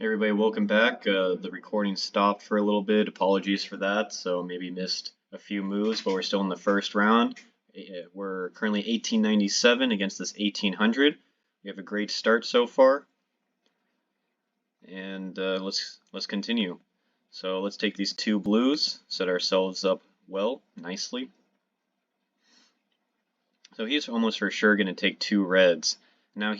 Hey everybody, welcome back. The recording stopped for a little bit. Apologies for that. So maybe missed a few moves, but we're still in the first round. We're currently 1897 against this 1800. We have a great start so far, and let's continue. So let's take these two blues, set ourselves up well, nicely. So he's almost for sure going to take two reds. Now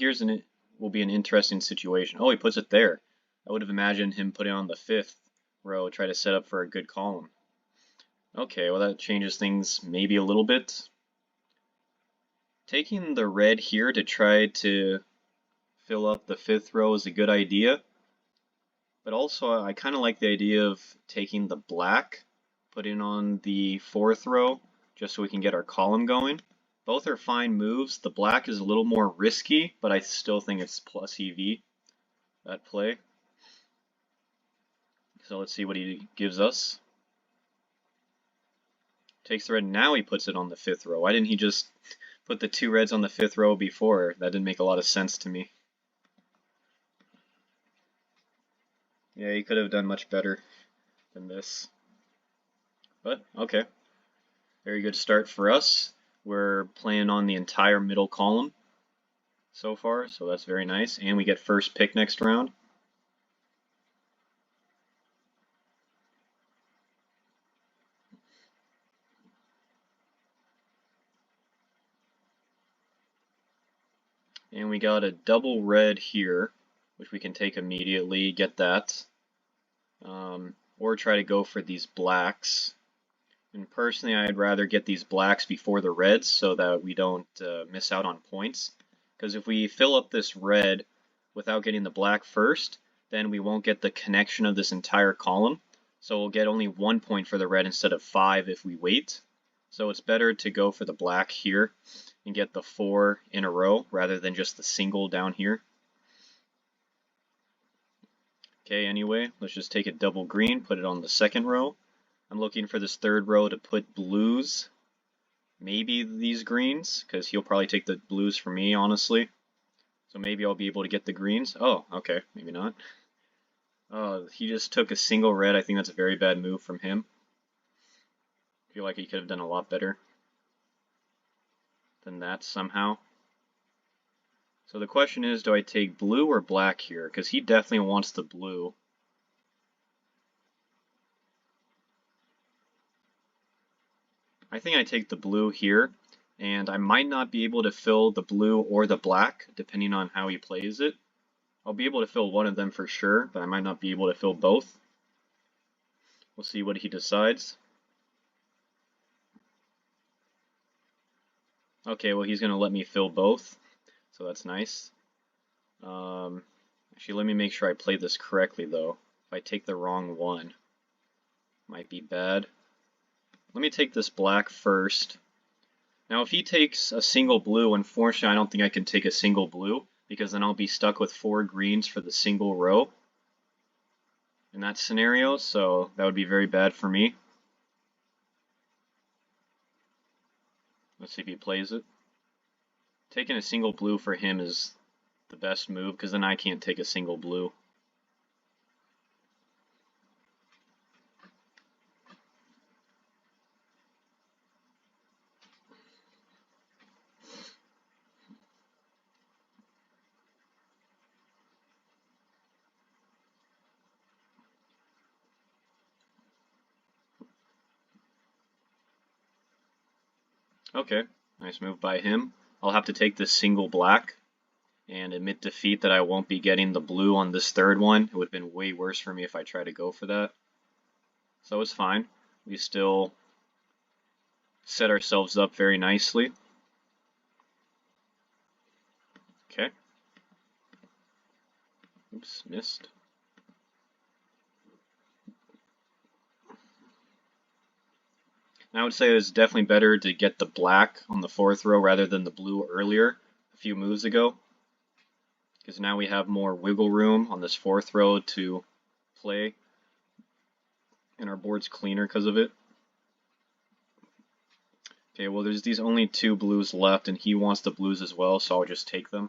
will be an interesting situation. Oh, he puts it there. I would have imagined him putting on the fifth row, try to set up for a good column. Okay, well that changes things maybe a little bit. Taking the red here to try to fill up the fifth row is a good idea. But also I kind of like the idea of taking the black, putting on the fourth row, just so we can get our column going. Both are fine moves. The black is a little more risky, but I still think it's plus EV, that play. So let's see what he gives us. Takes the red, now he puts it on the fifth row. Why didn't he just put the two reds on the fifth row before? That didn't make a lot of sense to me. Yeah, he could have done much better than this. But, okay. Very good start for us. We're playing on the entire middle column so far, so that's very nice. And we get first pick next round. And we got a double red here, which we can take immediately, get that. Or try to go for these blacks. And personally, I'd rather get these blacks before the reds so that we don't miss out on points. Because if we fill up this red without getting the black first, then we won't get the connection of this entire column. So we'll get only 1 point for the red instead of 5 if we wait. So it's better to go for the black here and get the 4 in a row rather than just the single down here. Okay, anyway, let's just take a double green, put it on the second row. I'm looking for this third row to put blues. Maybe these greens, because he'll probably take the blues for me, honestly. So maybe I'll be able to get the greens. Oh, okay, maybe not. He just took a single red. I think that's a very bad move from him. I feel like he could have done a lot better than that somehow. So the question is, do I take blue or black here? Because he definitely wants the blue. I think I take the blue here, and I might not be able to fill the blue or the black, depending on how he plays it. I'll be able to fill one of them for sure, but I might not be able to fill both. We'll see what he decides. Okay, well he's going to let me fill both, so that's nice. Actually, let me make sure I play this correctly though. If I take the wrong one, might be bad. Let me take this black first. Now if he takes a single blue, unfortunately I don't think I can take a single blue, because then I'll be stuck with 4 greens for the single row in that scenario, so that would be very bad for me. Let's see if he plays it. Taking a single blue for him is the best move, because then I can't take a single blue. Okay, nice move by him. I'll have to take this single black and admit defeat that I won't be getting the blue on this third one. It would have been way worse for me if I tried to go for that. So it's fine. We still set ourselves up very nicely. Okay. Oops, missed. I would say it's definitely better to get the black on the fourth row rather than the blue earlier, a few moves ago. Because now we have more wiggle room on this fourth row to play. And our board's cleaner because of it. Okay, well there's these only 2 blues left and he wants the blues as well, so I'll just take them.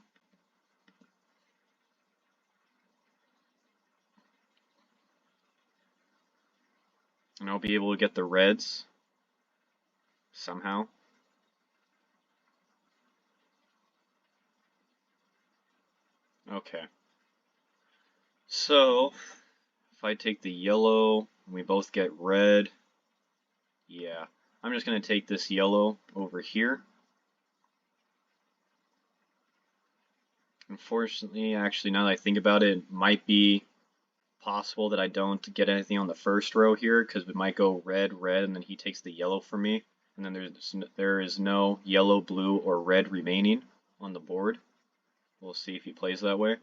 And I'll be able to get the reds somehow. Okay. So, if I take the yellow, and we both get red, yeah. I'm just going to take this yellow over here. Unfortunately, actually, now that I think about it, it might be possible that I don't get anything on the first row here, because it might go red, red, and then he takes the yellow from me. And then there is no yellow, blue, or red remaining on the board. We'll see if he plays that way.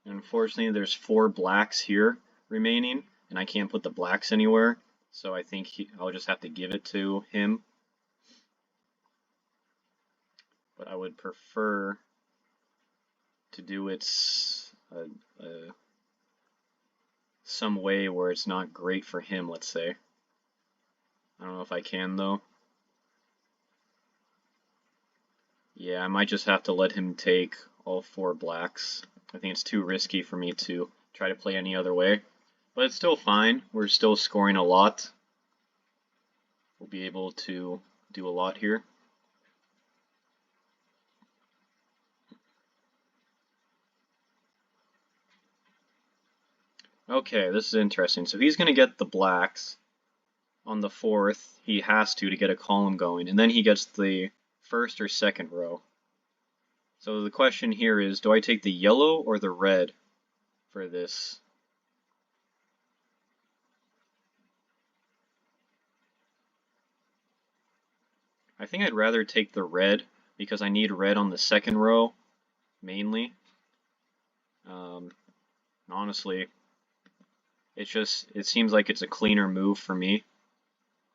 Unfortunately, there's 4 blacks here remaining, and I can't put the blacks anywhere, so I think I'll just have to give it to him. But I would prefer to do it some way where it's not great for him, let's say. I don't know if I can, though. Yeah, I might just have to let him take all 4 blacks. I think it's too risky for me to try to play any other way. But it's still fine. We're still scoring a lot. We'll be able to do a lot here. Okay, this is interesting. So he's going to get the blacks on the 4th. He has to get a column going. And then he gets the first or second row. So the question here is, do I take the yellow or the red for this? I think I'd rather take the red because I need red on the second row, mainly. Honestly, it seems like it's a cleaner move for me.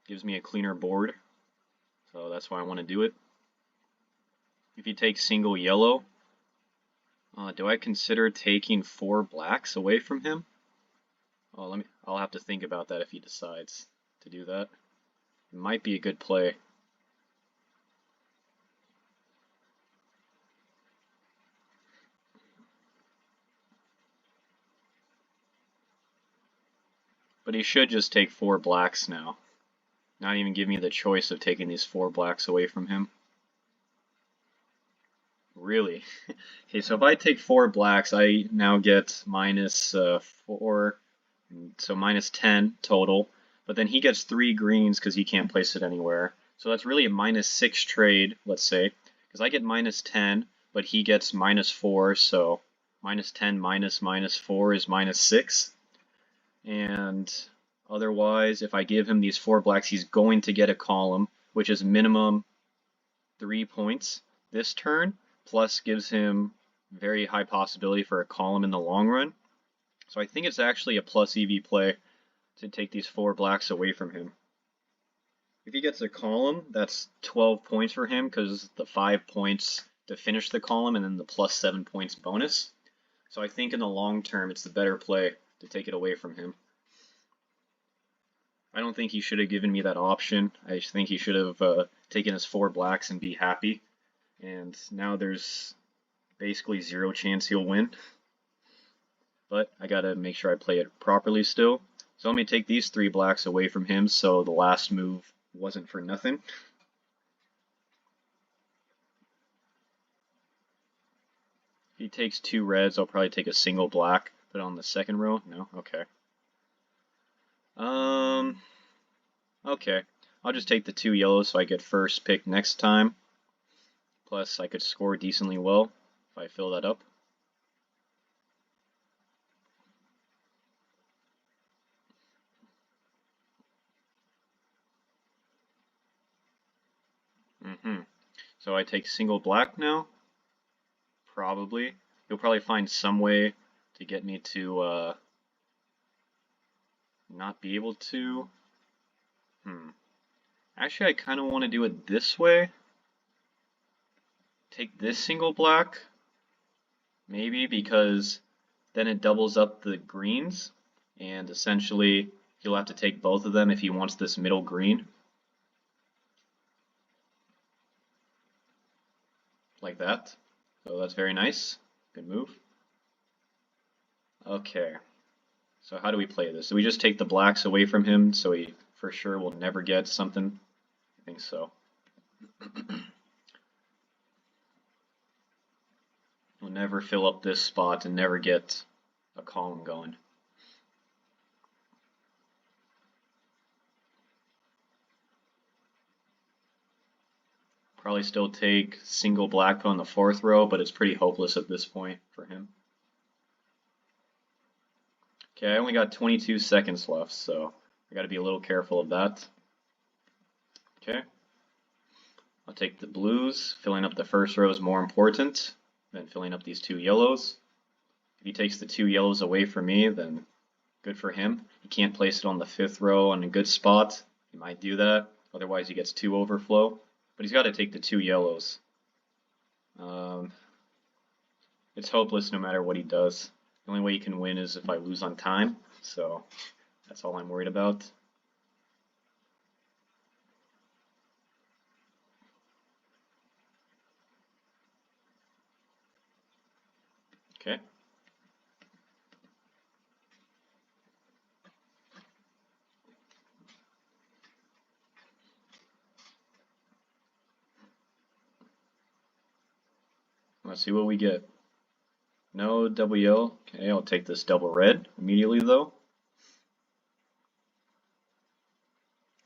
Gives me a cleaner board, so that's why I want to do it. If you take single yellow, do I consider taking 4 blacks away from him? Oh, I'll have to think about that if he decides to do that. It might be a good play. But he should just take 4 blacks now. Not even give me the choice of taking these 4 blacks away from him. Really? Okay, so if I take 4 blacks, I now get minus 4, so minus 10 total. But then he gets 3 greens because he can't place it anywhere. So that's really a minus 6 trade, let's say. Because I get minus 10, but he gets minus 4, so minus 10 minus minus 4 is minus 6. And otherwise, if I give him these 4 blacks, he's going to get a column, which is minimum 3 points this turn, plus gives him very high possibility for a column in the long run. So I think it's actually a plus EV play to take these 4 blacks away from him. If he gets a column, that's 12 points for him because the 5 points to finish the column and then the plus 7 points bonus. So I think in the long term, it's the better play to take it away from him. I don't think he should have given me that option. I just think he should have taken his 4 blacks and be happy. And now there's basically 0 chance he'll win. But I gotta make sure I play it properly still. So let me take these 3 blacks away from him so the last move wasn't for nothing. If he takes 2 reds, I'll probably take a single black. Put it on the second row? No? Okay. Okay. I'll just take the 2 yellows so I get first pick next time. Plus, I could score decently well if I fill that up. So I take single black now? Probably. You'll probably find some way to get me to not be able to. Actually, I kind of want to do it this way. Take this single black. Maybe because Then it doubles up the greens, and essentially he'll have to take both of them if he wants this middle green. Like that. So that's very nice. Good move. Okay. So how do we play this? Do we just take the blacks away from him so he for sure will never get something? I think so. We'll never fill up this spot and never get a column going. Probably still take single black on the fourth row, but it's pretty hopeless at this point for him. Okay, I only got 22 seconds left, so I got to be a little careful of that. Okay. I'll take the blues. Filling up the first row is more important than filling up these two yellows. If he takes the two yellows away from me, then good for him. He can't place it on the fifth row on a good spot. He might do that. Otherwise, he gets two overflow. But he's got to take the two yellows. It's hopeless no matter what he does. The only way he can win is if I lose on time. So that's all I'm worried about. Okay. Let's see what we get. No double yellow. Okay, I'll take this double red immediately though.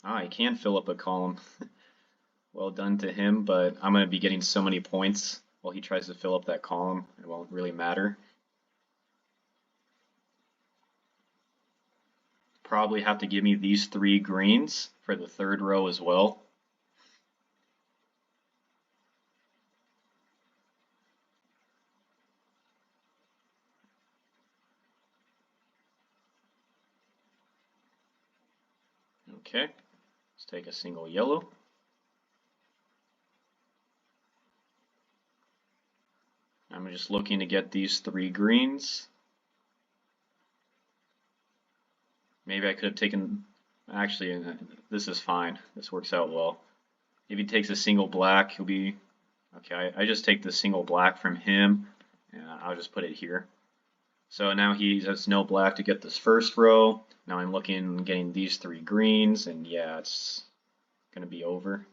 Ah, I can fill up a column. Well done to him, but I'm going to be getting so many points while he tries to fill up that column. It won't really matter. Probably have to give me these three greens for the third row as well. Okay, let's take a single yellow. I'm just looking to get these three greens. Maybe I could have taken, actually, this is fine. This works out well. If he takes a single black, he'll be, okay, I just take the single black from him, and I'll just put it here. So now he has no black to get this first row. Now I'm looking, getting these three greens, and yeah, it's gonna be over.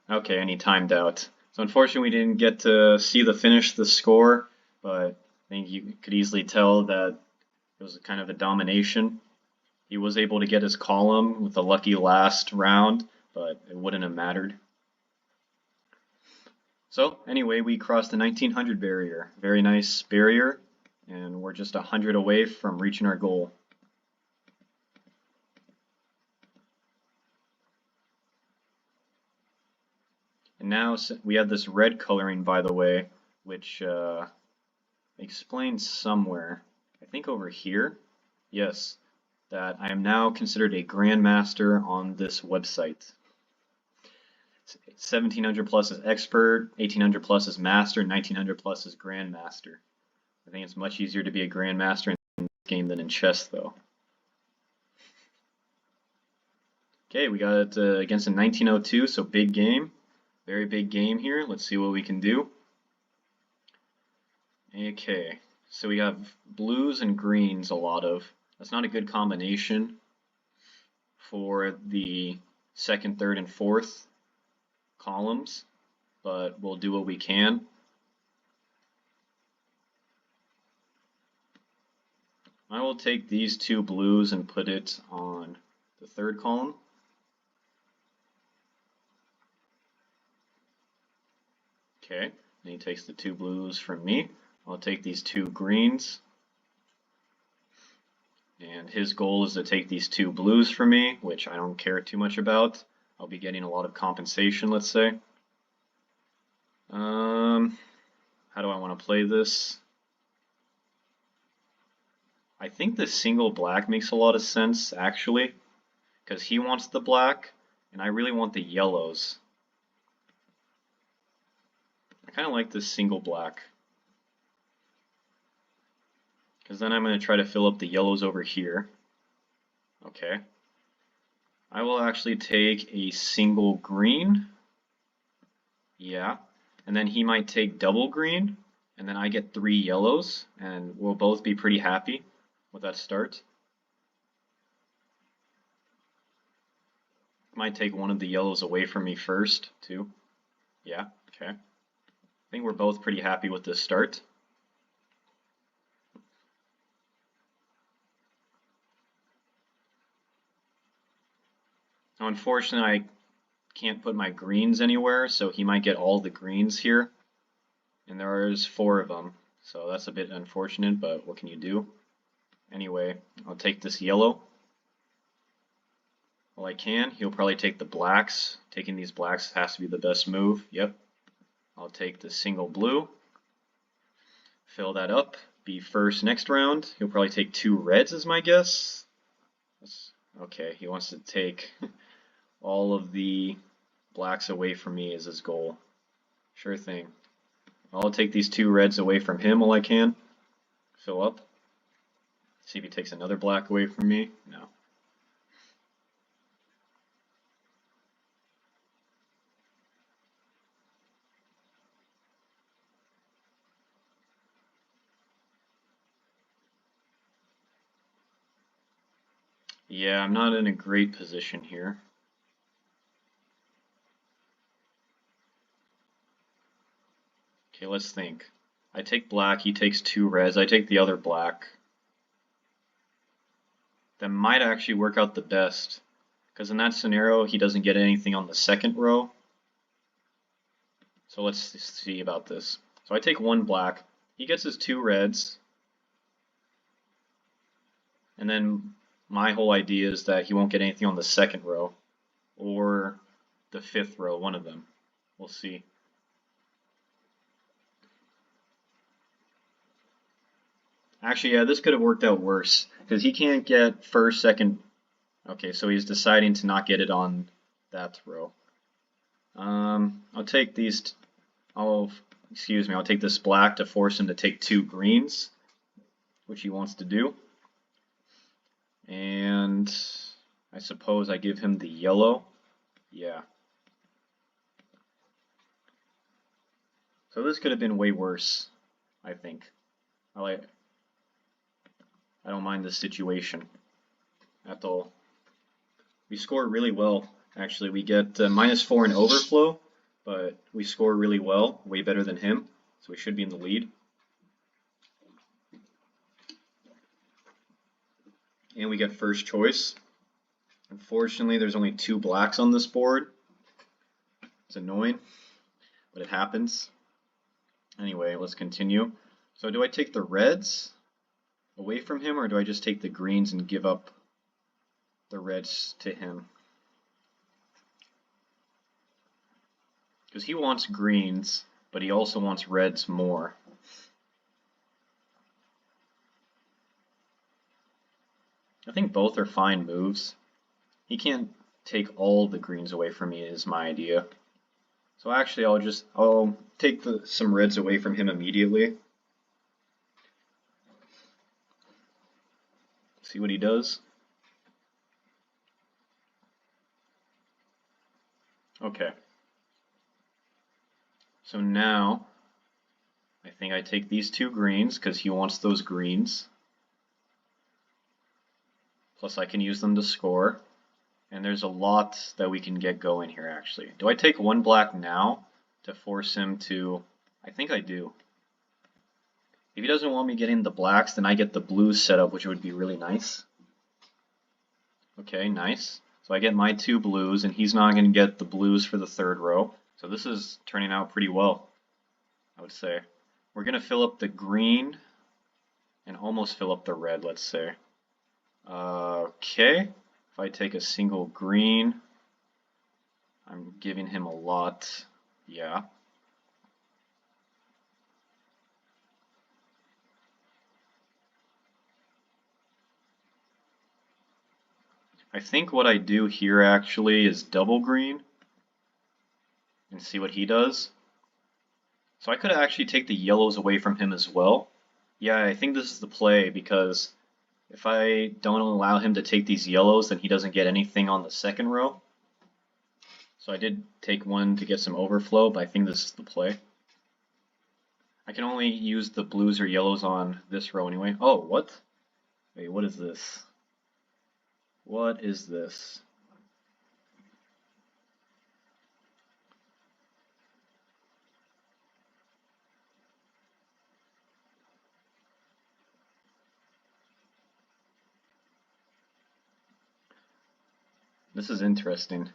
Okay, and he timed out. So unfortunately we didn't get to see the finish, the score, but I think you could easily tell that it was kind of a domination. He was able to get his column with a lucky last round, but it wouldn't have mattered. So anyway, we crossed the 1900 barrier. Very nice barrier, and we're just 100 away from reaching our goal. And now we have this red coloring, by the way, which explains somewhere, I think over here, yes, that I am now considered a grandmaster on this website. 1700 plus is expert, 1800 plus is master, 1900 plus is grandmaster. I think it's much easier to be a grandmaster in this game than in chess, though. Okay, we got it against a 1902, so big game. Very big game here. Let's see what we can do. Okay, so we have blues and greens a lot of. That's not a good combination for the second, third, and fourth columns, but we'll do what we can. I will take these two blues and put it on the third column. Okay, and he takes the two blues from me. I'll take these two greens. And his goal is to take these two blues from me, which I don't care too much about. I'll be getting a lot of compensation, let's say. How do I want to play this? I think the single black makes a lot of sense, actually, because he wants the black, and I really want the yellows. kind of like this single black, because then I'm going to try to fill up the yellows over here. Okay. I will actually take a single green. Yeah. And then he might take double green, and then I get 3 yellows, and we'll both be pretty happy with that start. Might take one of the yellows away from me first, too. Yeah, okay. I think we're both pretty happy with this start. Now, unfortunately, I can't put my greens anywhere, so he might get all the greens here. And there's 4 of them, so that's a bit unfortunate, but what can you do? Anyway, I'll take this yellow. Well, I can. He'll probably take the blacks. Taking these blacks has to be the best move. Yep. I'll take the single blue. Fill that up. Be first next round. He'll probably take 2 reds is my guess. Okay, he wants to take all of the blacks away from me is his goal. Sure thing. I'll take these 2 reds away from him while I can. Fill up. See if he takes another black away from me. No. Yeah, I'm not in a great position here. Okay, let's think. I take black, he takes 2 reds, I take the other black. That might actually work out the best, because in that scenario he doesn't get anything on the second row. So let's see about this. So I take 1 black, he gets his 2 reds, and then my whole idea is that he won't get anything on the second row, or the 5th row, one of them. We'll see. Actually, yeah, this could have worked out worse, because he can't get first, second. Okay, so he's deciding to not get it on that row. I'll take these. I'll take this black to force him to take 2 greens, which he wants to do. And I suppose I give him the yellow. Yeah. So this could have been way worse, I think. I don't mind this situation at all. We score really well, actually. We get -4 in overflow, but we score really well, way better than him, so we should be in the lead. And we get first choice. Unfortunately, there's only 2 blacks on this board. It's annoying, but it happens. Anyway, let's continue. So do I take the reds away from him, or do I just take the greens and give up the reds to him? Because he wants greens, but he also wants reds more. I think both are fine moves. He can't take all the greens away from me is my idea. So actually I'll take some reds away from him immediately. See what he does. Okay. So now I think I take these 2 greens because he wants those greens. Plus I can use them to score. And there's a lot that we can get going here actually. Do I take 1 black now to force him to... I think I do. If he doesn't want me getting the blacks, then I get the blues set up, which would be really nice. Okay, nice. So I get my 2 blues, and he's not going to get the blues for the 3rd row. So this is turning out pretty well, I would say. We're going to fill up the green and almost fill up the red, let's say. Okay. If I take a single green, I'm giving him a lot. Yeah. I think what I do here actually is double green and see what he does. So I could actually take the yellows away from him as well. Yeah, I think this is the play because if I don't allow him to take these yellows, then he doesn't get anything on the second row. So I did take one to get some overflow, but I think this is the play. I can only use the blues or yellows on this row anyway. Oh, what? Wait, what is this? What is this? This is interesting.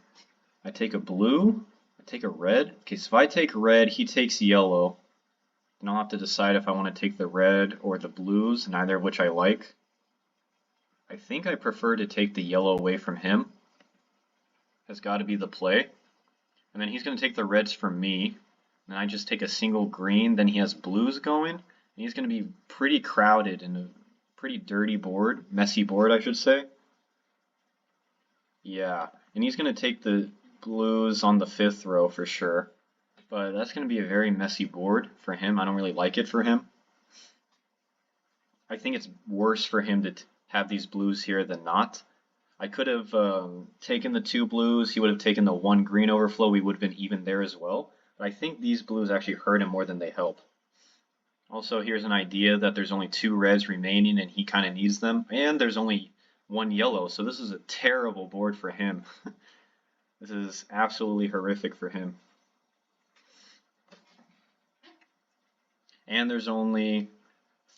I take a blue, I take a red. Okay, so if I take red, he takes yellow. Then I'll have to decide if I want to take the red or the blues, neither of which I like. I think I prefer to take the yellow away from him. Has got to be the play. And then he's going to take the reds from me. And I just take a single green, then he has blues going. And he's going to be pretty crowded and a pretty dirty board, messy board I should say. Yeah, and he's going to take the blues on the 5th row for sure. But that's going to be a very messy board for him. I don't really like it for him. I think it's worse for him to have these blues here than not. I could have taken the 2 blues. He would have taken the 1 green overflow. We would have been even there as well. But I think these blues actually hurt him more than they help. Also, here's an idea that there's only 2 reds remaining and he kind of needs them. And there's only 1 yellow, so this is a terrible board for him. This is absolutely horrific for him. And there's only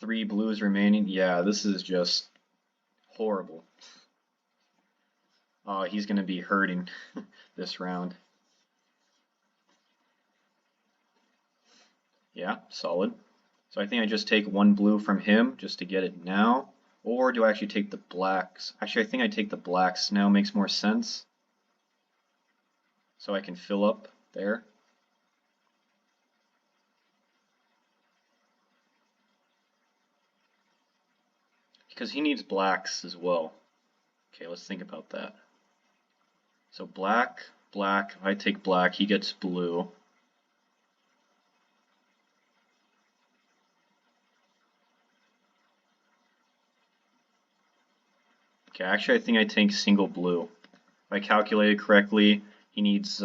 3 blues remaining. Yeah, this is just horrible. Oh, he's going to be hurting this round. Yeah, solid. So I think I just take 1 blue from him just to get it now. Or do I actually take the blacks? Actually, I think I take the blacks now. Makes more sense. So I can fill up there. Because he needs blacks as well. Okay, let's think about that. So black, black. If I take black, he gets blue. Okay, actually I think I take single blue. If I calculated correctly, he needs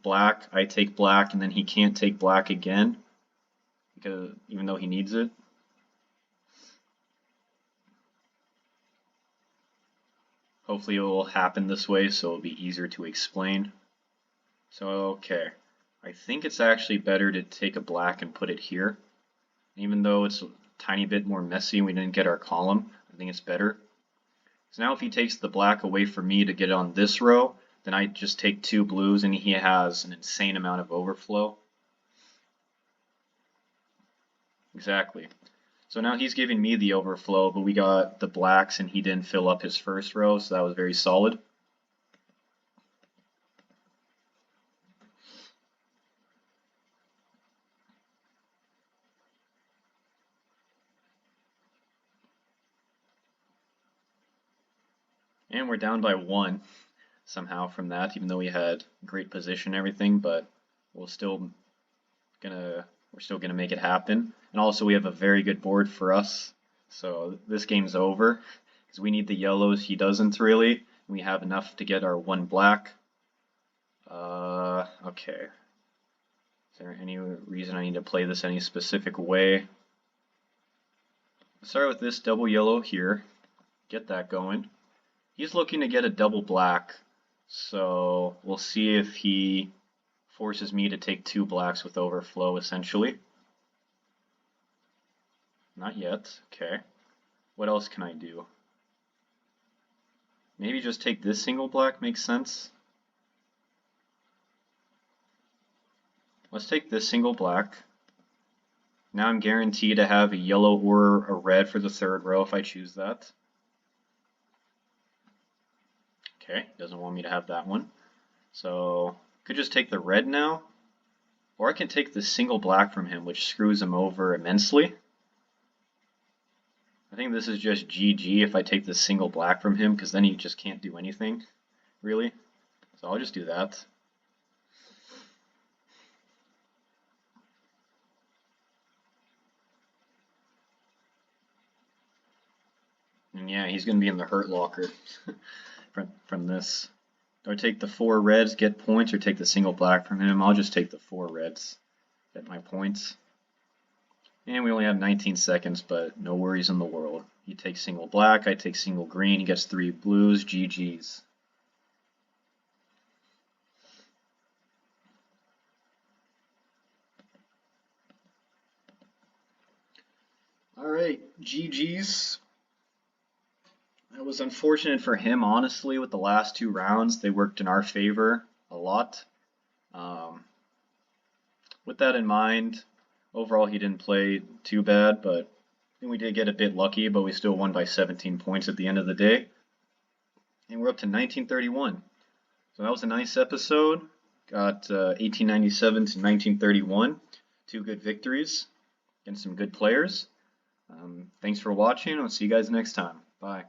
black. I take black, and then he can't take black again, because even though he needs it. Hopefully it will happen this way, so it'll be easier to explain. So, okay. I think it's actually better to take a black and put it here. Even though it's a tiny bit more messy and we didn't get our column, I think it's better. So now if he takes the black away from me to get it on this row, then I just take 2 blues and he has an insane amount of overflow. Exactly. So now he's giving me the overflow, but we got the blacks and he didn't fill up his first row, so that was very solid. And we're down by 1 somehow from that, even though we had great position and everything, but we're still gonna make it happen. And also we have a very good board for us, so this game's over because we need the yellows. He doesn't really. We have enough to get our 1 black. Okay. Is there any reason I need to play this any specific way? Let's start with this double yellow here. Get that going. He's looking to get a double black, so we'll see if he forces me to take 2 blacks with overflow, essentially. Not yet. Okay. What else can I do? Maybe just take this single black makes sense. Let's take this single black. Now I'm guaranteed to have a yellow or a red for the 3rd row if I choose that. Okay, doesn't want me to have that one. So could just take the red now. Or I can take the single black from him, which screws him over immensely. I think this is just GG if I take the single black from him, because then he just can't do anything, really. So I'll just do that. And yeah, he's going to be in the hurt locker from this. Do I take the 4 reds, get points, or take the single black from him? I'll just take the 4 reds, get my points. And we only have 19 seconds, but no worries in the world. He takes single black, I take single green, he gets 3 blues, GG's. Alright, GG's. It was unfortunate for him, honestly, with the last 2 rounds. They worked in our favor a lot. With that in mind, overall he didn't play too bad, but we did get a bit lucky, but we still won by 17 points at the end of the day. And we're up to 1931. So that was a nice episode. Got 1897 to 1931. 2 good victories against some good players. Thanks for watching. I'll see you guys next time. Bye.